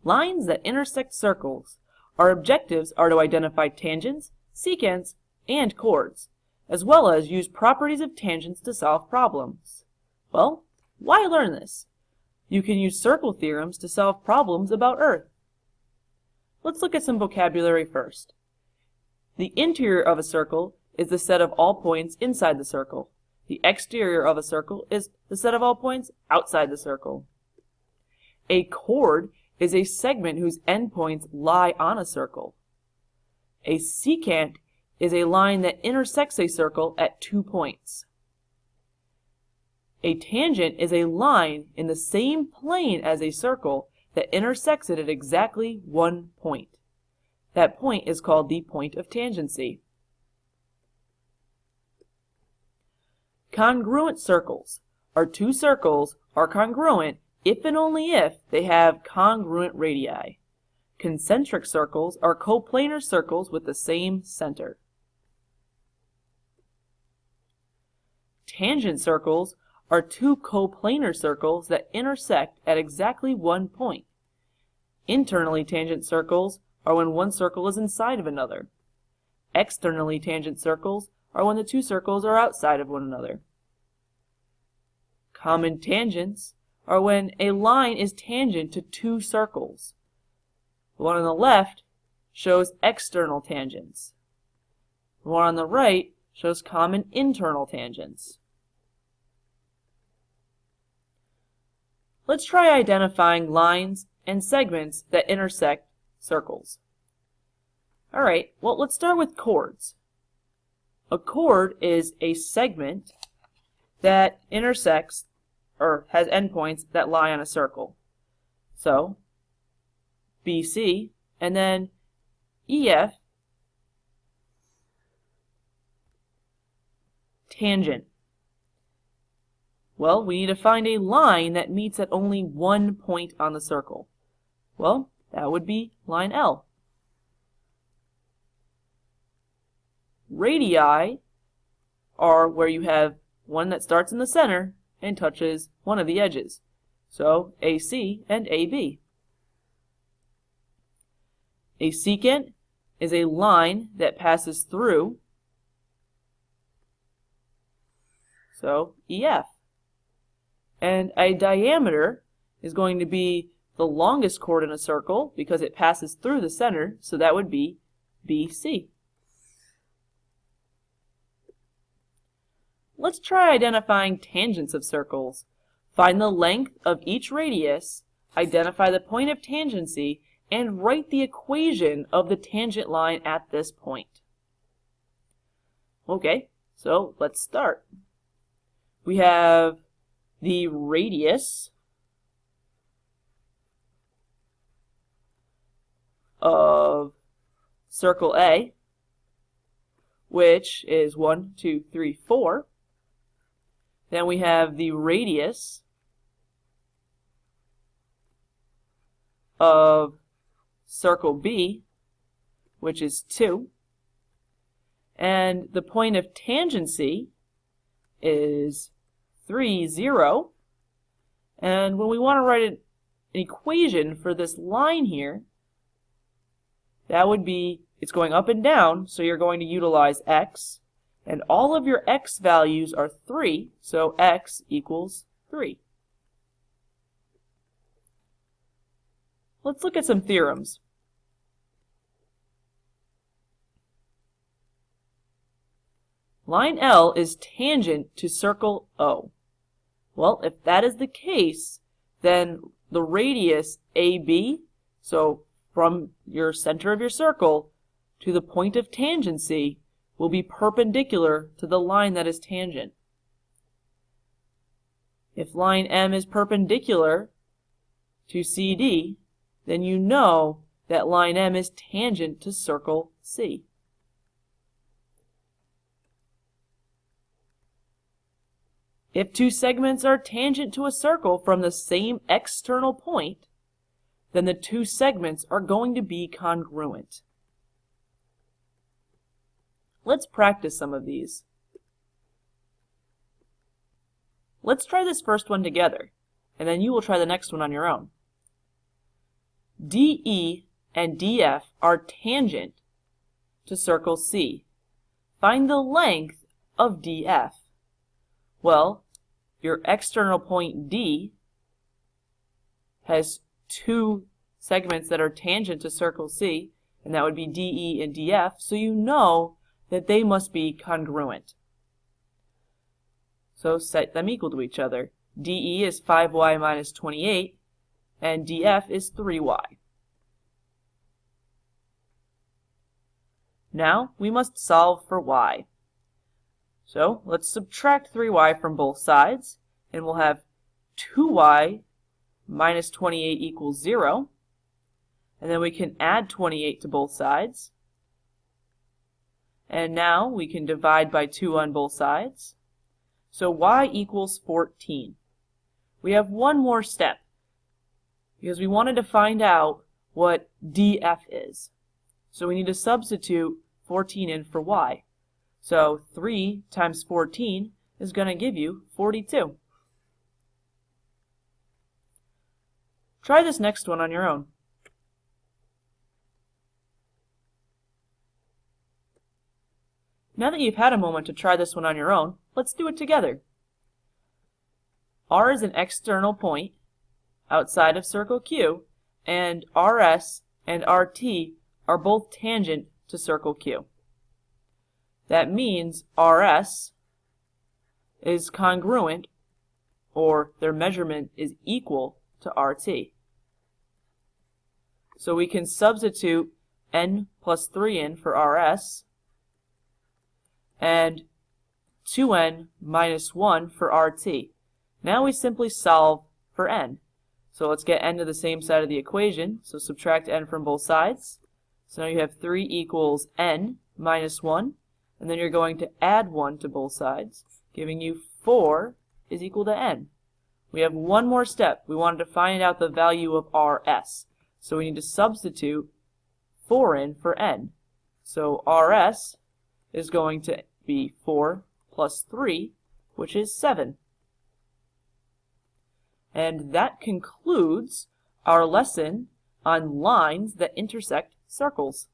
lines that intersect circles. Our objectives are to identify tangents, secants, and chords, as well as use properties of tangents to solve problems. Well, why learn this? You can use circle theorems to solve problems about Earth. Let's look at some vocabulary first. The interior of a circle is the set of all points inside the circle. The exterior of a circle is the set of all points outside the circle. A chord is a segment whose endpoints lie on a circle. A secant is a line that intersects a circle at 2 points. A tangent is a line in the same plane as a circle that intersects it at exactly 1 point. That point is called the point of tangency. Congruent circles are two circles are congruent if and only if they have congruent radii. Concentric circles are coplanar circles with the same center. Tangent circles are two coplanar circles that intersect at exactly 1 point. Internally tangent circles are when one circle is inside of another. Externally tangent circles are when the two circles are outside of one another. Common tangents are when a line is tangent to two circles. The one on the left shows external tangents. The one on the right shows common internal tangents. Let's try identifying lines and segments that intersect circles. Alright, well, let's start with chords. A chord is a segment that intersects or has endpoints that lie on a circle. So, BC and then EF, tangent. Well, we need to find a line that meets at only 1 point on the circle. Well, that would be line L. Radii are where you have one that starts in the center and touches one of the edges. So AC and AB. A secant is a line that passes through, so EF. And a diameter is going to be the longest chord in a circle because it passes through the center, so that would be BC. Let's try identifying tangents of circles. Find the length of each radius, identify the point of tangency, and write the equation of the tangent line at this point. Okay, so let's start. We have the radius of circle A, which is 1, 2, 3, 4. Then we have the radius of circle B, which is 2. And the point of tangency is 3, 0. And when we want to write an equation for this line here, that would be, it's going up and down, so you're going to utilize x. And all of your x values are 3, so x equals 3. Let's look at some theorems. Line L is tangent to circle O. Well, if that is the case, then the radius AB, so from your center of your circle to the point of tangency, will be perpendicular to the line that is tangent. If line M is perpendicular to CD, then you know that line M is tangent to circle C. If two segments are tangent to a circle from the same external point, then the two segments are going to be congruent. Let's practice some of these. Let's try this first one together, and then you will try the next one on your own. DE and DF are tangent to circle C. Find the length of DF. Well, your external point D has two segments that are tangent to circle C, and that would be DE and DF, so you know that they must be congruent. So set them equal to each other. DE is 5y minus 28, and DF is 3y. Now we must solve for y. So let's subtract 3y from both sides, and we'll have 2y minus 28 equals 0. And then we can add 28 to both sides. And now we can divide by 2 on both sides. So y equals 14. We have one more step, because we wanted to find out what df is. So we need to substitute 14 in for y. So 3 times 14 is going to give you 42. Try this next one on your own. Now that you've had a moment to try this one on your own, let's do it together. R is an external point outside of circle Q, and RS and RT are both tangent to circle Q. That means RS is congruent, or their measurement is equal to RT. So we can substitute n plus 3 in for RS, and 2n minus 1 for RT. Now we simply solve for n. So let's get n to the same side of the equation. So subtract n from both sides. So now you have 3 equals n minus 1. And then you're going to add 1 to both sides, giving you 4 is equal to n. We have one more step. We wanted to find out the value of RS. So we need to substitute 4 in for n. So RS is going to be 4 plus 3, which is 7. And that concludes our lesson on lines that intersect circles.